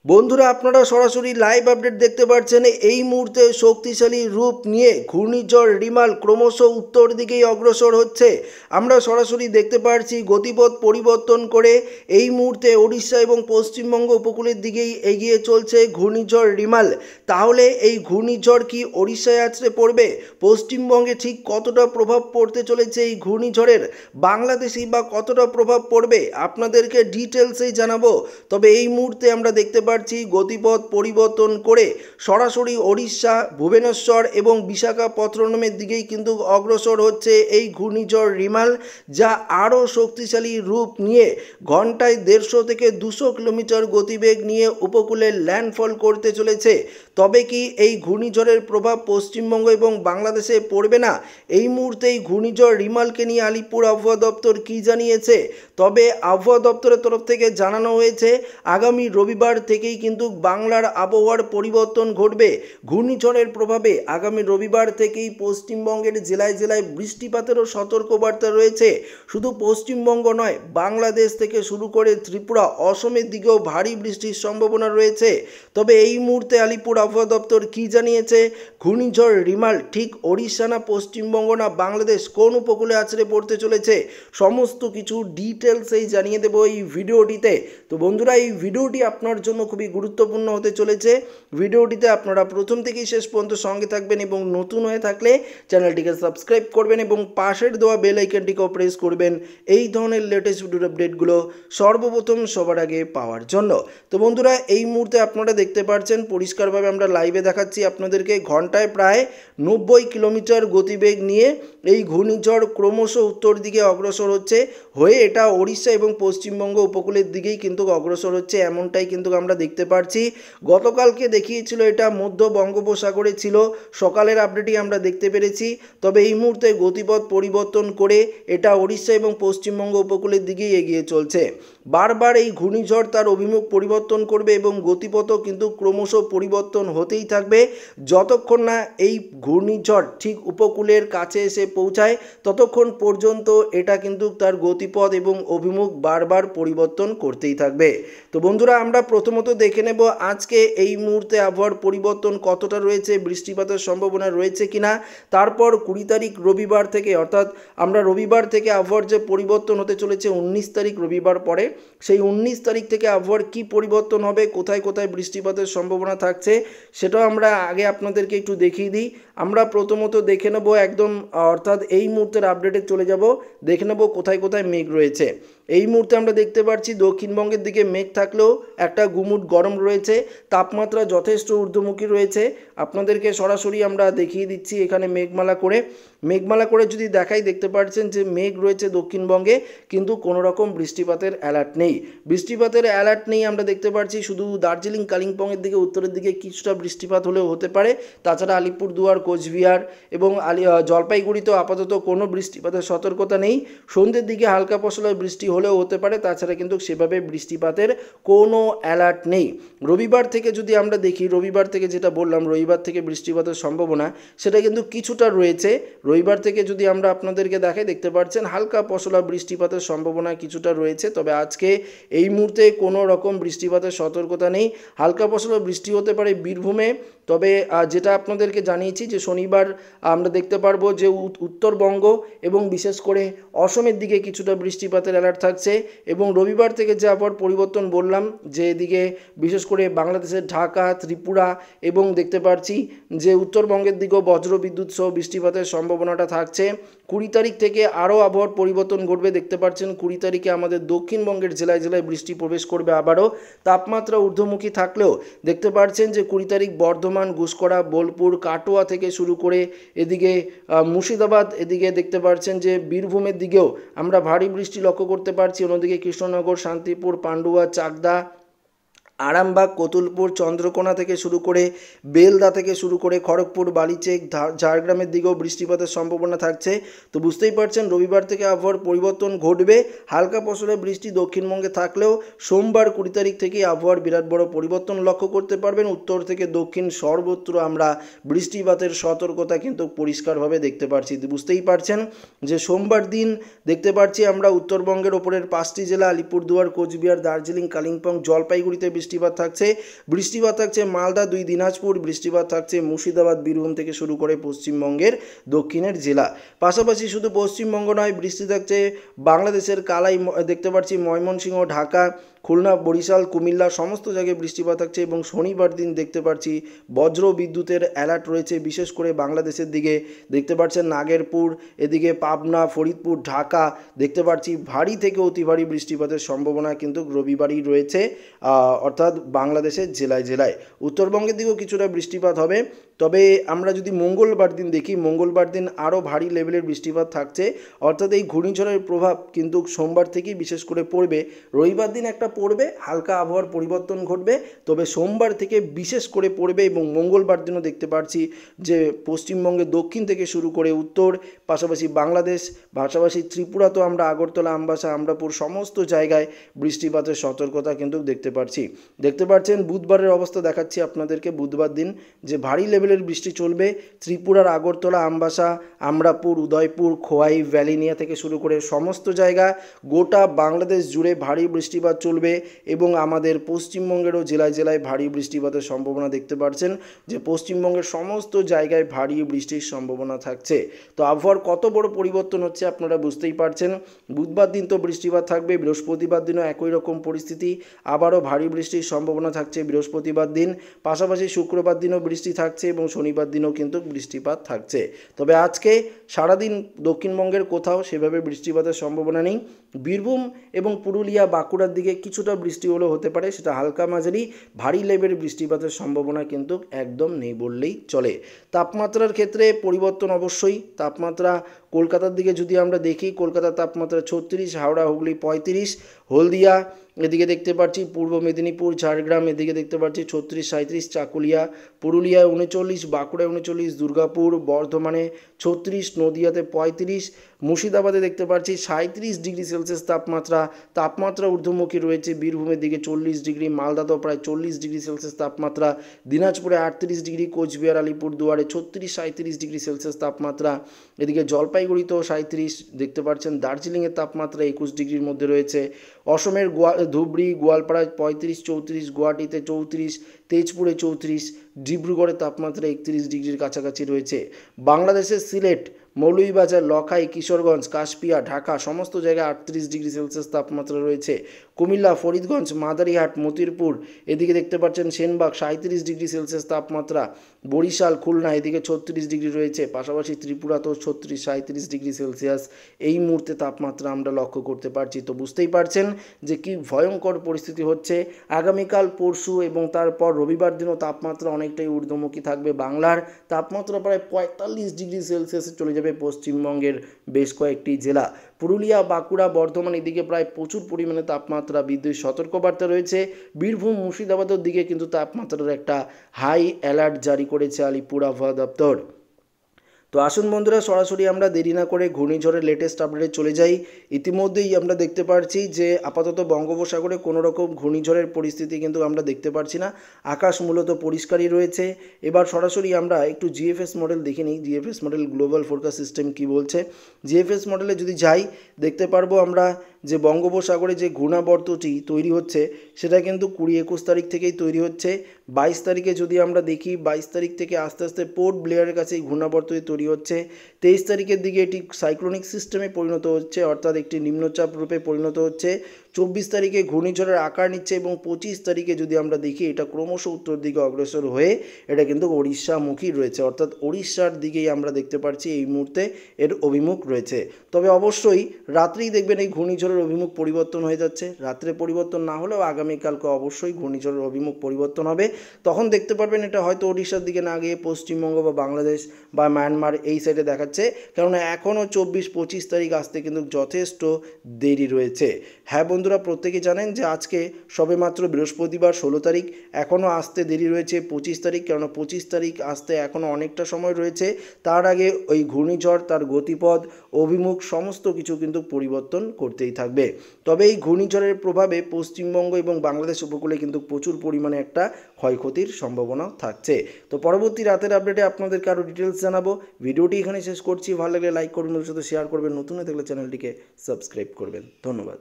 বন্ধুরা আপনারা সরাসরি লাইভ আপডেট দেখতে পাচ্ছেন। এই মুহূর্তে শক্তিশালী রূপ নিয়ে ঘূর্ণিঝড় রিমাল ক্রমশ উত্তর দিকেই অগ্রসর হচ্ছে। আমরা সরাসরি দেখতে পাচ্ছি গতিপথ পরিবর্তন করে এই মুহূর্তে ওড়িশা এবং পশ্চিমবঙ্গ উপকূলের দিকেই এগিয়ে চলছে ঘূর্ণিঝড় রিমাল। তাহলে এই ঘূর্ণিঝড় কি ওড়িশায় আছড়ে পড়বে? পশ্চিমবঙ্গে ঠিক কতটা প্রভাব পড়তে চলেছে এই ঘূর্ণিঝড়ের? বাংলাদেশেই বা কতটা প্রভাব পড়বে আপনাদেরকে ডিটেলসেই জানাবো। তবে এই মুহূর্তে আমরা দেখতে পাচ্ছি গতিপথ পরিবর্তন করে সরাসরি ওড়িশা, ভুবনেশ্বর এবং বিশাখাপত্তনমের দিকেই কিন্তু অগ্রসর হচ্ছে এই ঘূর্ণিঝড় রিমাল, যা আরও শক্তিশালী রূপ নিয়ে ঘন্টায় 150 থেকে 200 কিলোমিটার গতিবেগ নিয়ে উপকূলে ল্যান্ডফল করতে চলেছে। তবে কি এই ঘূর্ণিঝড়ের প্রভাব পশ্চিমবঙ্গ এবং বাংলাদেশে পড়বে না? এই মুহূর্তে এই ঘূর্ণিঝড় রিমালকে নিয়ে আলিপুর আবহাওয়া দপ্তর কী জানিয়েছে? তবে আবহাওয়া দপ্তরের তরফ থেকে জানানো হয়েছে আগামী রবিবার থেকেই কিন্তু বাংলার আবহাওয়ার পরিবর্তন ঘটবে। ঘূর্ণিঝড়ের প্রভাবে আগামী রবিবার থেকেই পশ্চিমবঙ্গের জেলায় জেলায় বৃষ্টিপাতেরও সতর্কবার্তা রয়েছে। শুধু পশ্চিমবঙ্গ নয়, বাংলাদেশ থেকে শুরু করে ত্রিপুরা, অসমের দিকেও ভারী বৃষ্টির সম্ভাবনা রয়েছে। তবে এই মুহূর্তে আলিপুর আবহাওয়া দপ্তর কী জানিয়েছে? ঘূর্ণিঝড় রিমাল ঠিক ওড়িশা না পশ্চিমবঙ্গ না বাংলাদেশ কোন উপকূলে আছড়ে পড়তে চলেছে, সমস্ত কিছু ডিটেলসেই জানিয়ে দেবো এই ভিডিওটিতে। তো বন্ধুরা, এই ভিডিওটি আপনার জন্য খুবই গুরুত্বপূর্ণ হতে চলেছে। ভিডিওটিতে আপনারা প্রথম থেকেই শেষ পর্যন্ত সঙ্গে থাকবেন এবং নতুন হয়ে থাকলে চ্যানেলটিকে সাবস্ক্রাইব করবেন এবং পাশের দেওয়া বেল আইকনটিকেও প্রেস করবেন এই ধরনের লেটেস্ট ভিডিওর আপডেটগুলো সর্বপ্রথম সবার আগে পাওয়ার জন্য। তো বন্ধুরা, এই মুহূর্তে আপনারা দেখতে পাচ্ছেন পরিষ্কারভাবে আমরা লাইভে দেখাচ্ছি আপনাদেরকে ঘন্টায় প্রায় 90 কিলোমিটার গতিবেগ নিয়ে এই ঘূর্ণিঝড় ক্রমশ উত্তর দিকে অগ্রসর হচ্ছে হয়ে এটা ওড়িশা এবং পশ্চিমবঙ্গ উপকূলের দিকেই কিন্তু অগ্রসর হচ্ছে, এমনটাই কিন্তু আমরা দেখতে পাচ্ছি। গতকালকে দেখিয়েছিল এটা মধ্য বঙ্গোপসাগরে ছিল, সকালের আপডেটই আমরা দেখতে পেরেছি। তবে এই মুহূর্তে গতিপথ পরিবর্তন করে এটা ওড়িশা এবং পশ্চিমবঙ্গ উপকূলের দিকেই এগিয়ে চলছে। বারবার এই ঘূর্ণিঝড় তার অভিমুখ পরিবর্তন করবে এবং গতিপথও কিন্তু ক্রমশ পরিবর্তন হতেই থাকবে। যতক্ষণ না এই ঘূর্ণিঝড় ঠিক উপকূলের কাছে এসে পৌঁছায় ততক্ষণ পর্যন্ত এটা কিন্তু তার গতিপথ এবং অভিমুখ বারবার পরিবর্তন করতেই থাকবে। তো বন্ধুরা, আমরা প্রথমত দেখে নেব আজকে এই মুহূর্তে আবহাওয়ার পরিবর্তন কতটা রয়েছে, বৃষ্টিপাতের সম্ভাবনা রয়েছে কিনা। তারপর 20 তারিখ রবিবার থেকে, অর্থাৎ আমরা রবিবার থেকে আবহাওয়ার যে পরিবর্তন হতে চলেছে 19 তারিখ রবিবার পরে, সেই 19 তারিখ থেকে আবহাওয়ার কী পরিবর্তন হবে, কোথায় কোথায় বৃষ্টিপাতের সম্ভাবনা থাকছে সেটাও আমরা আগে আপনাদেরকে একটু দেখিয়ে দিই। আমরা প্রথমত দেখে নেব একদম, অর্থাৎ এই মুহূর্তের আপডেটে চলে যাব, দেখে নেব কোথায় কোথায় মেঘ রয়েছে। এই মুহূর্তে আমরা দেখতে পাচ্ছি দক্ষিণবঙ্গের দিকে মেঘ থাকলেও একটা গুমুট গরম রয়েছে, তাপমাত্রা যথেষ্ট ঊর্ধ্বমুখী রয়েছে। আপনাদেরকে সরাসরি আমরা দেখিয়ে দিচ্ছি এখানে মেঘমালা করে যদি দেখাই, দেখতে পাচ্ছেন যে মেঘ রয়েছে দক্ষিণবঙ্গে, কিন্তু কোনো রকম বৃষ্টিপাতের অ্যালার্ট নেই। আমরা দেখতে পাচ্ছি শুধু দার্জিলিং, কালিম্পংয়ের দিকে, উত্তরের দিকে কিছুটা বৃষ্টিপাত হলেও হতে পারে। তাছাড়া আলিপুরদুয়ার, কোচবিহার এবং জলপাইগুড়িতেও আপাতত কোনো বৃষ্টিপাতের সতর্কতা নেই। সন্ধ্যের দিকে হালকা পশলায় বৃষ্টি হলেও হতে পারে, তাছাড়া কিন্তু সেভাবে বৃষ্টিপাতের কোনো অ্যালার্ট নেই। রবিবার থেকে যদি আমরা দেখি, রবিবার থেকে যেটা বললাম, রবিবার থেকে বৃষ্টিপাতের সম্ভাবনা সেটা কিন্তু কিছুটা রয়েছে। রবিবার থেকে যদি আমরা আপনাদেরকে দেখাই, দেখতে পাচ্ছেন হালকা পশলা বৃষ্টিপাতের সম্ভাবনা কিছুটা রয়েছে। তবে আজকে এই মুহূর্তে কোনো রকম বৃষ্টিপাতের সতর্কতা নেই। হালকা পশলা বৃষ্টি হতে পারে বীরভূমে। তবে যেটা আপনাদেরকে জানিয়েছি যে শনিবার আমরা দেখতে পারবো যে উত্তরবঙ্গ এবং বিশেষ করে অসমের দিকে কিছুটা বৃষ্টিপাতের অ্যালার্ট থাকছে। এবং রবিবার থেকে যে আবহাওয়ার পরিবর্তন বললাম, যে এদিকে বিশেষ করে বাংলাদেশের ঢাকা, ত্রিপুরা এবং দেখতে পাচ্ছি যে উত্তরবঙ্গের দিকেও বজ্রবিদ্যুৎ সহ বৃষ্টিপাতের সম্ভাবনাটা থাকছে। 20 তারিখ থেকে আরও আবহাওয়ার পরিবর্তন ঘটবে। দেখতে পাচ্ছেন 20 তারিখে আমাদের দক্ষিণবঙ্গের জেলায় জেলায় বৃষ্টি প্রবেশ করবে আবারও। তাপমাত্রা ঊর্ধ্বমুখী থাকলেও দেখতে পাচ্ছেন যে 20 তারিখ বর্ধমান, গুসকরা, বোলপুর, কাটোয়া থেকে শুরু করে এদিকে মুর্শিদাবাদ, এদিকে দেখতে পাচ্ছেন যে বীরভূমের দিকেও আমরা ভারী বৃষ্টি লক্ষ্য করতে পারছি। অন্যদিকে কৃষ্ণনগর, শান্তিপুর, পান্ডুয়া, চাকদা, আরামবাগ, কতুলপুর, চন্দ্রকোনা থেকে শুরু করে বেলদা থেকে শুরু করে খড়গপুর, বালিচেক, ঝাড়গ্রামের দিকেও বৃষ্টিপাতের সম্ভাবনা থাকছে। তো বুঝতেই পারছেন রবিবার থেকে আবহাওয়ার পরিবর্তন ঘটবে। হালকা পশলা বৃষ্টি দক্ষিণবঙ্গে থাকলেও সোমবার 20 তারিখ থেকে আবহাওয়ার বিরাট বড় পরিবর্তন লক্ষ্য করতে পারবেন। উত্তর থেকে দক্ষিণ সর্বত্র আমরা বৃষ্টিপাতের সতর্কতা কিন্তু পরিষ্কারভাবে দেখতে পাচ্ছি। বুঝতেই পারছেন যে সোমবার দিন দেখতে পাচ্ছি আমরা উত্তরবঙ্গের ওপরের 5টি জেলা আলিপুরদুয়ার, কোচবিহার, দার্জিলিং, কালিম্পং, জলপাইগুড়িতে বৃষ্টিপাত থাকছে। বৃষ্টিপাত থাকছে মালদা 2 দিনাজপুর, বৃষ্টিপাত থাকছে মুর্শিদাবাদ বীরভূম থেকে শুরু করে পশ্চিমবঙ্গের দক্ষিণের জেলা। পাশাপাশি শুধু পশ্চিমবঙ্গ নয়, বৃষ্টি থাকছে বাংলাদেশের কালাই দেখতে পাচ্ছি ময়মনসিংহ, ঢাকা, খুলনা, বরিশাল, কুমিল্লা সমস্ত জায়গায় বৃষ্টিপাত থাকছে। এবং শনিবার দিন দেখতে পাচ্ছি বজ্র বিদ্যুতের অ্যালার্ট রয়েছে, বিশেষ করে বাংলাদেশের দিকে দেখতে পাচ্ছেন নাগেরপুর, এদিকে পাবনা, ফরিদপুর, ঢাকা দেখতে পাচ্ছি ভারী থেকে অতি ভারী বৃষ্টিপাতের সম্ভাবনা কিন্তু রবিবারই রয়েছে, অর্থাৎ বাংলাদেশের জেলায় জেলায়। উত্তরবঙ্গের দিকেও কিছুটা বৃষ্টিপাত হবে। তবে আমরা যদি মঙ্গলবার দিন দেখি, মঙ্গলবার দিন আরও ভারী লেভেলের বৃষ্টিপাত থাকছে, অর্থাৎ এই ঘূর্ণিঝড়ের প্রভাব কিন্তু সোমবার থেকেই বিশেষ করে পড়বে। রবিবার দিন একটা পড়বে, হালকা আবহাওয়ার পরিবর্তন ঘটবে, তবে সোমবার থেকে বিশেষ করে পড়বে। এবং মঙ্গলবার দিনও দেখতে পাচ্ছি যে পশ্চিমবঙ্গের দক্ষিণ থেকে শুরু করে উত্তর, পাশাপাশি বাংলাদেশ, পাশাপাশি ত্রিপুরা, তো আমরা আগরতলা, আমবাসা, আমরাপুর সমস্ত জায়গায় বৃষ্টিপাতের সতর্কতা কিন্তু দেখতে পাচ্ছেন। বুধবারের অবস্থা দেখাচ্ছি আপনাদেরকে। বুধবার দিন যে ভারী লেভেলের বৃষ্টি চলবে ত্রিপুরার আগরতলা, আমবাসা, আমরাপুর, উদয়পুর, খোয়াই, ভ্যালিনিয়া থেকে শুরু করে সমস্ত জায়গা, গোটা বাংলাদেশ জুড়ে ভারী বৃষ্টিপাত চলবে। এবং আমাদের পশ্চিমবঙ্গেরও জেলায় জেলায় ভারী বৃষ্টিপাতের সম্ভাবনা দেখতে পাচ্ছেন, যে পশ্চিমবঙ্গের সমস্ত জায়গায় ভারী বৃষ্টির সম্ভাবনা থাকছে। তো আবহাওয়ার কত বড় পরিবর্তন হচ্ছে আপনারা বুঝতেই পারছেন। বুধবার দিন তো বৃষ্টিপাত থাকবে, বৃহস্পতিবার দিনও একই রকম পরিস্থিতি, আবারও ভারী বৃষ্টির সম্ভাবনা থাকছে বৃহস্পতিবার দিন, পাশাপাশি শুক্রবার দিনও বৃষ্টি থাকছে এবং শনিবার দিনও কিন্তু বৃষ্টিপাত থাকছে। তবে আজকে সারাদিন দক্ষিণবঙ্গের কোথাও সেভাবে বৃষ্টিপাতের সম্ভাবনা নেই। বীরভূম এবং পুরুলিয়া, বাঁকুড়ার দিকে কিছুটা বৃষ্টি হলেও হতে পারে, সেটা হালকা মাঝারি। ভারী লেভেলের বৃষ্টিপাতের সম্ভাবনা কিন্তু একদম নেই বললেই চলে। তাপমাত্রার ক্ষেত্রে পরিবর্তন অবশ্যই। তাপমাত্রা কলকাতার দিকে যদি আমরা দেখি, কলকাতার তাপমাত্রা 36, হাওড়া, হুগলি 35, হলদিয়া, এদিকে দেখতে পাচ্ছি পূর্ব মেদিনীপুর, ঝাড়গ্রাম, এদিকে দেখতে পাচ্ছি 36, 37, চাকুলিয়া, পুরুলিয়ায় 39, বাঁকুড়ায় 39, দুর্গাপুর, বর্ধমানে 36, নদিয়াতে 35, মুর্শিদাবাদে দেখতে পাচ্ছি 37 ডিগ্রি সেলসিয়াস তাপমাত্রা ঊর্ধ্বমুখী রয়েছে। বীরভূমের দিকে 40 ডিগ্রি, মালদাতেও প্রায় 40 ডিগ্রি সেলসিয়াস তাপমাত্রা, দিনাজপুরে 38 ডিগ্রি, কোচবিহার, আলিপুরদুয়ারে 36, 37 ডিগ্রি সেলসিয়াস তাপমাত্রা, এদিকে জলপাইগুড়িতেও 37 দেখতে পাচ্ছেন, দার্জিলিংয়ের তাপমাত্রা 21 ডিগ্রির মধ্যে রয়েছে, অসমের ধুবড়ি, গোয়ালপাড়ায় 35, 34, গুয়াহাটিতে 34, তেজপুরে 34, ডিব্রুগড়ের তাপমাত্রা 31 ডিগ্রির কাছাকাছি রয়েছে। বাংলাদেশের সিলেট, মৌলভীবাজার, লখাই, কিশোরগঞ্জ, কাশপিয়া, ঢাকা সমস্ত জায়গায় 38 ডিগ্রি সেলসিয়াস তাপমাত্রা রয়েছে। কুমিল্লা, ফরিদগঞ্জ, মাদারিহাট, মতিরপুর, এদিকে দেখতে পাচ্ছেন সেনবাগ 37 ডিগ্রি সেলসিয়াস তাপমাত্রা, বরিশাল, খুলনা এদিকে 36 ডিগ্রি রয়েছে, পাশাপাশি ত্রিপুরাতেও 36, 37 ডিগ্রি সেলসিয়াস এই মুহূর্তে তাপমাত্রা আমরা লক্ষ্য করতে পারছি। তো বুঝতেই পারছেন যে কি ভয়ঙ্কর পরিস্থিতি হচ্ছে। আগামীকাল, পরশু এবং তারপর রবিবার দিনও তাপমাত্রা অনেকটাই ঊর্ধ্বমুখী থাকবে। বাংলার তাপমাত্রা প্রায় 45 ডিগ্রি সেলসিয়াসে চলে যাবে পশ্চিমবঙ্গের বেশ কয়েকটি জেলা। পুরুলিয়া, বাঁকুড়া, বর্ধমান এদিকে প্রায় প্রচুর পরিমাণে তাপমাত্রা বৃদ্ধির সতর্কবার্তা রয়েছে। বীরভূম, মুর্শিদাবাদের দিকে কিন্তু তাপমাত্রার একটা হাই অ্যালার্ট জারি করেছে আলিপুর আবহাওয়া দপ্তর। তো আসুন বন্ধুরা, সরাসরি আমরা দেরি না করে ঘূর্ণিঝড়ের লেটেস্ট আপডেটে চলে যাই। ইতিমধ্যেই আমরা দেখতে পাচ্ছি যে আপাতত বঙ্গোপসাগরে কোনো রকম ঘূর্ণিঝড়ের পরিস্থিতি কিন্তু আমরা দেখতে পাচ্ছি না, আকাশ মূলত পরিষ্কারই রয়েছে। এবার সরাসরি আমরা একটু জিএফএস মডেল দেখে নিই। GFS model, global forecast system কি বলছে। জিএফএস মডেলে যদি যাই দেখতে পারবো আমরা যে বঙ্গোপসাগরে যে ঘূর্ণাবর্তটি তৈরি হচ্ছে সেটা কিন্তু 20-21 তারিখ থেকেই তৈরি হচ্ছে। 22 তারিখে যদি আমরা দেখি, 22 তারিখ থেকে আস্তে আস্তে পোর্ট ব্লেয়ারের কাছে এই ঘূর্ণাবর্তটি তৈরি হচ্ছে। 23 তারিখের দিকে এটি সাইক্লোনিক সিস্টেমে পরিণত হচ্ছে, অর্থাৎ একটি নিম্নচাপ রূপে পরিণত হচ্ছে। 24 তারিখে ঘূর্ণিঝড়ের আকার নিচ্ছে এবং 25 তারিখে যদি আমরা দেখি এটা ক্রমশ উত্তর দিকে অগ্রসর হয়ে এটা কিন্তু ওড়িশামুখী রয়েছে, অর্থাৎ ওড়িশার দিকেই আমরা দেখতে পাচ্ছি এই মুহূর্তে এর অভিমুখ রয়েছে। তবে অবশ্যই রাত্রেই দেখবেন এই ঘূর্ণিঝড়ের অভিমুখ পরিবর্তন হয়ে যাচ্ছে। রাত্রে পরিবর্তন না হলেও আগামীকালকে অবশ্যই ঘূর্ণিঝড়ের অভিমুখ পরিবর্তন হবে। তখন দেখতে পারবেন এটা হয়তো ওড়িশার দিকে না গিয়ে পশ্চিমবঙ্গ বা বাংলাদেশ বা মায়ানমার এই সাইডে দেখাচ্ছে, কেননা এখনও 24-25 তারিখ আসতে কিন্তু যথেষ্ট দেরি রয়েছে। হ্যাঁ বন্ধুরা, প্রত্যেকে জানেন যে আজকে সবেমাত্র বৃহস্পতিবার 16 তারিখ, এখনও আসতে দেরি রয়েছে 25 তারিখ, কেননা 25 তারিখ আসতে এখনও অনেকটা সময় রয়েছে। তার আগে ওই ঘূর্ণিঝড় তার গতিপথ, অভিমুখ সমস্ত কিছু কিন্তু পরিবর্তন করতেই থাকবে। তবে এই ঘূর্ণিঝড়ের প্রভাবে পশ্চিমবঙ্গ এবং বাংলাদেশ উপকূলে কিন্তু প্রচুর পরিমাণে একটা ক্ষয়ক্ষতির সম্ভাবনা থাকছে। তো পরবর্তী রাতের আপডেটে আপনাদেরকে আরও ডিটেলস জানাবো। ভিডিওটি এখানে শেষ করছি। ভালো লাগলে লাইক করবেন, সাথে শেয়ার করবেন, নতুন হয়ে থাকলে চ্যানেলটিকে সাবস্ক্রাইব করবেন। ধন্যবাদ।